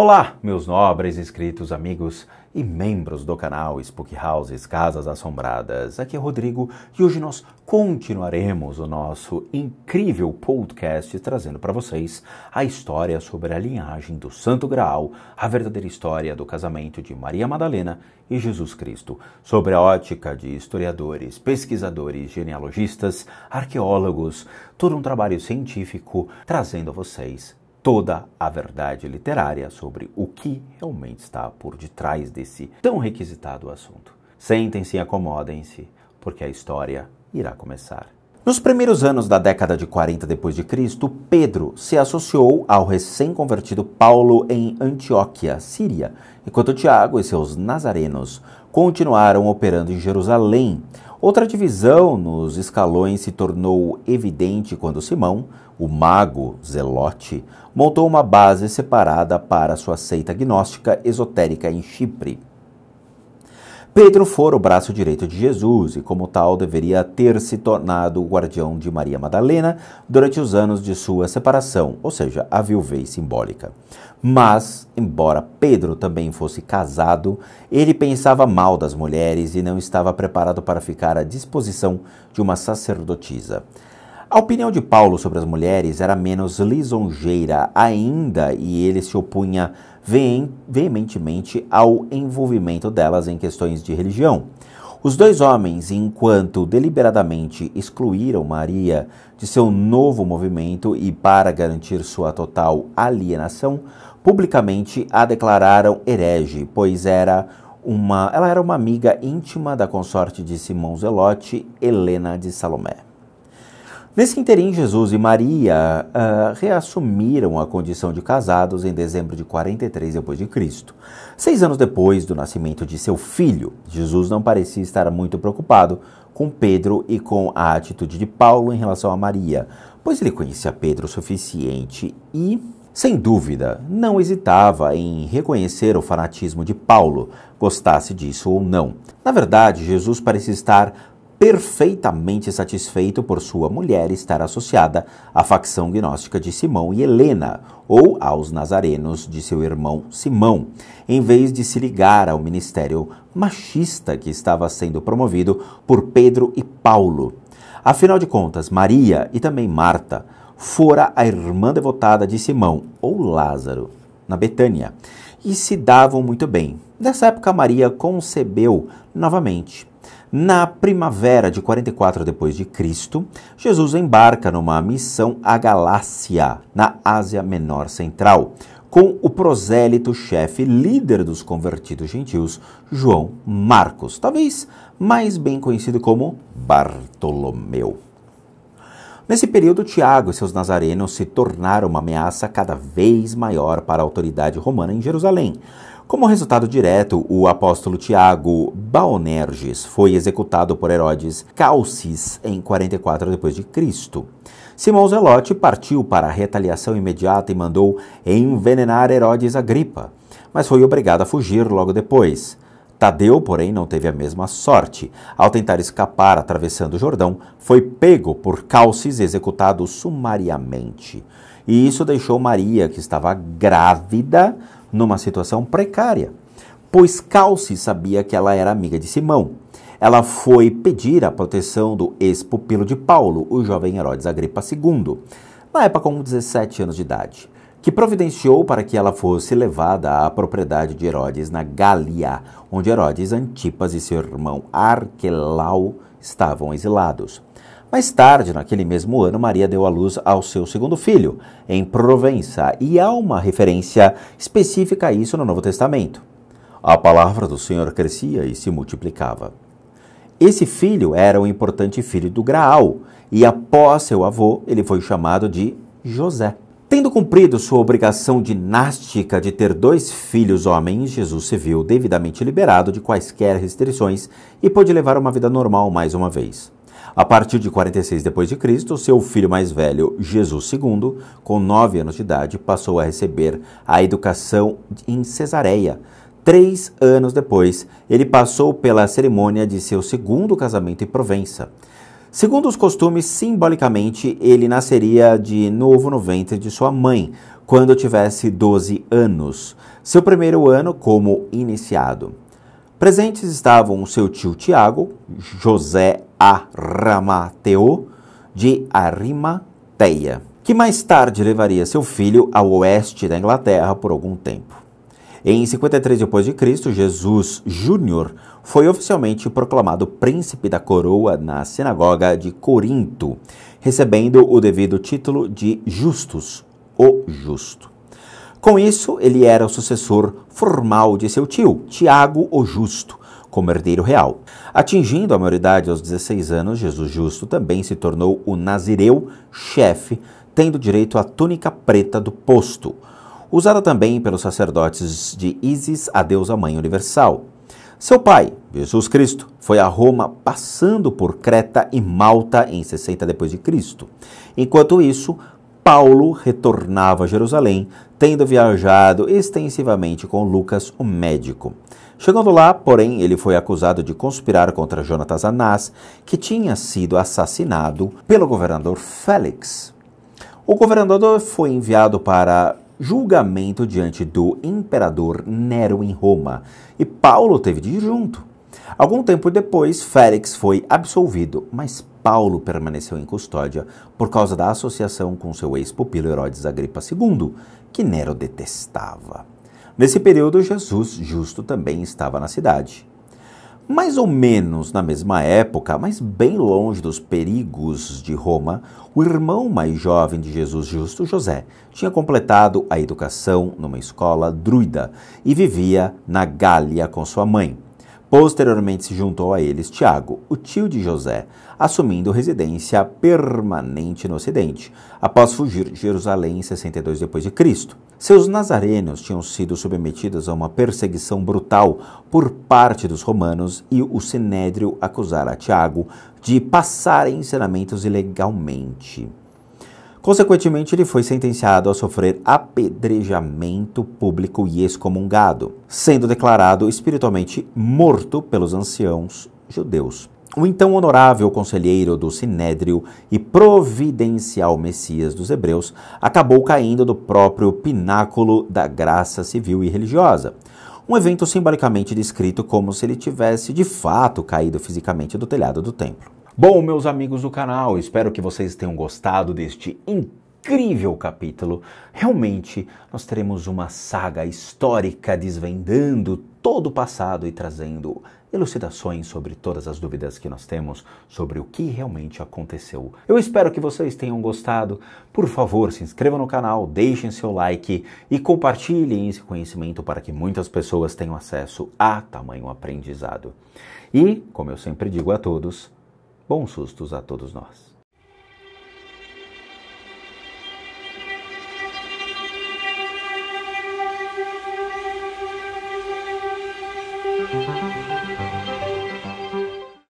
Olá, meus nobres inscritos, amigos e membros do canal Spook Houses, Casas Assombradas. Aqui é Rodrigo e hoje nós continuaremos o nosso incrível podcast trazendo para vocês a história sobre a linhagem do Santo Graal, a verdadeira história do casamento de Maria Madalena e Jesus Cristo, sobre a ótica de historiadores, pesquisadores, genealogistas, arqueólogos, todo um trabalho científico trazendo a vocês toda a verdade literária sobre o que realmente está por detrás desse tão requisitado assunto. Sentem-se e acomodem-se, porque a história irá começar. Nos primeiros anos da década de 40 d.C., Pedro se associou ao recém-convertido Paulo em Antioquia, Síria, enquanto Tiago e seus nazarenos continuaram operando em Jerusalém. Outra divisão nos escalões se tornou evidente quando Simão, o mago zelote, montou uma base separada para sua seita gnóstica esotérica em Chipre. Pedro fora o braço direito de Jesus e, como tal, deveria ter se tornado o guardião de Maria Madalena durante os anos de sua separação, ou seja, a viuvez simbólica. Mas, embora Pedro também fosse casado, ele pensava mal das mulheres e não estava preparado para ficar à disposição de uma sacerdotisa. A opinião de Paulo sobre as mulheres era menos lisonjeira ainda e ele se opunha veementemente ao envolvimento delas em questões de religião. Os dois homens, enquanto deliberadamente excluíram Maria de seu novo movimento e para garantir sua total alienação, publicamente a declararam herege, pois ela era uma amiga íntima da consorte de Simão Zelote, Helena de Salomé. Nesse interim, Jesus e Maria reassumiram a condição de casados em dezembro de 43 d.C. 6 anos depois do nascimento de seu filho, Jesus não parecia estar muito preocupado com Pedro e com a atitude de Paulo em relação a Maria, pois ele conhecia Pedro o suficiente e, sem dúvida, não hesitava em reconhecer o fanatismo de Paulo, gostasse disso ou não. Na verdade, Jesus parecia estar perfeitamente satisfeito por sua mulher estar associada à facção gnóstica de Simão e Helena, ou aos nazarenos de seu irmão Simão, em vez de se ligar ao ministério machista que estava sendo promovido por Pedro e Paulo. Afinal de contas, Maria e também Marta fora a irmã devotada de Simão, ou Lázaro, na Betânia, e se davam muito bem. Nessa época, Maria concebeu novamente. Na primavera de 44 d.C., Jesus embarca numa missão à Galácia, na Ásia Menor Central, com o prosélito-chefe líder dos convertidos gentios, João Marcos, talvez mais bem conhecido como Bartolomeu. Nesse período, Tiago e seus nazarenos se tornaram uma ameaça cada vez maior para a autoridade romana em Jerusalém. Como resultado direto, o apóstolo Tiago Boanerges foi executado por Herodes Calcis em 44 d.C. Simão Zelote partiu para a retaliação imediata e mandou envenenar Herodes Agripa, mas foi obrigado a fugir logo depois. Tadeu, porém, não teve a mesma sorte. Ao tentar escapar atravessando o Jordão, foi pego por Calcis e executado sumariamente. E isso deixou Maria, que estava grávida, numa situação precária, pois Calcis sabia que ela era amiga de Simão. Ela foi pedir a proteção do ex-pupilo de Paulo, o jovem Herodes Agripa II, na época com 17 anos de idade, que providenciou para que ela fosse levada à propriedade de Herodes na Gália, onde Herodes Antipas e seu irmão Arquelau estavam exilados. Mais tarde, naquele mesmo ano, Maria deu à luz ao seu segundo filho, em Provença, e há uma referência específica a isso no Novo Testamento. A palavra do Senhor crescia e se multiplicava. Esse filho era um importante filho do Graal, e após seu avô, ele foi chamado de José. Tendo cumprido sua obrigação dinástica de ter 2 filhos homens, Jesus se viu devidamente liberado de quaisquer restrições e pôde levar uma vida normal mais uma vez. A partir de 46 d.C., seu filho mais velho, Jesus II, com 9 anos de idade, passou a receber a educação em Cesareia. 3 anos depois, ele passou pela cerimônia de seu segundo casamento em Provença. Segundo os costumes, simbolicamente, ele nasceria de novo no ventre de sua mãe, quando tivesse 12 anos, seu primeiro ano como iniciado. Presentes estavam seu tio Tiago, José Arimateu de Arimateia, que mais tarde levaria seu filho ao oeste da Inglaterra por algum tempo. Em 53 d.C., Jesus Júnior foi oficialmente proclamado príncipe da coroa na sinagoga de Corinto, recebendo o devido título de Justus, o Justo. Com isso, ele era o sucessor formal de seu tio, Tiago o Justo, como herdeiro real. Atingindo a maioridade aos 16 anos, Jesus Justo também se tornou o nazireu chefe, tendo direito à túnica preta do posto, usada também pelos sacerdotes de Ísis, a deusa mãe universal. Seu pai, Jesus Cristo, foi a Roma passando por Creta e Malta em 60 d.C. Enquanto isso, Paulo retornava a Jerusalém, tendo viajado extensivamente com Lucas, o médico. Chegando lá, porém, ele foi acusado de conspirar contra Jonatas Anás, que tinha sido assassinado pelo governador Félix. O governador foi enviado para julgamento diante do imperador Nero em Roma, e Paulo teve de ir junto. Algum tempo depois, Félix foi absolvido, mas Paulo permaneceu em custódia por causa da associação com seu ex-pupilo Herodes Agripa II, que Nero detestava. Nesse período, Jesus Justo também estava na cidade. Mais ou menos na mesma época, mas bem longe dos perigos de Roma, o irmão mais jovem de Jesus Justo, José, tinha completado a educação numa escola druida e vivia na Gália com sua mãe. Posteriormente se juntou a eles Tiago, o tio de José, assumindo residência permanente no Ocidente, após fugir de Jerusalém em 62 d.C. Seus nazarenos tinham sido submetidos a uma perseguição brutal por parte dos romanos e o Sinédrio acusara Tiago de passar ensinamentos ilegalmente. Consequentemente, ele foi sentenciado a sofrer apedrejamento público e excomungado, sendo declarado espiritualmente morto pelos anciãos judeus. O então honorável conselheiro do Sinédrio e providencial Messias dos Hebreus acabou caindo do próprio pináculo da graça civil e religiosa, um evento simbolicamente descrito como se ele tivesse de fato caído fisicamente do telhado do templo. Bom, meus amigos do canal, espero que vocês tenham gostado deste incrível capítulo. Realmente, nós teremos uma saga histórica desvendando todo o passado e trazendo elucidações sobre todas as dúvidas que nós temos sobre o que realmente aconteceu. Eu espero que vocês tenham gostado. Por favor, se inscrevam no canal, deixem seu like e compartilhem esse conhecimento para que muitas pessoas tenham acesso a tamanho aprendizado. E, como eu sempre digo a todos, bons sustos a todos nós.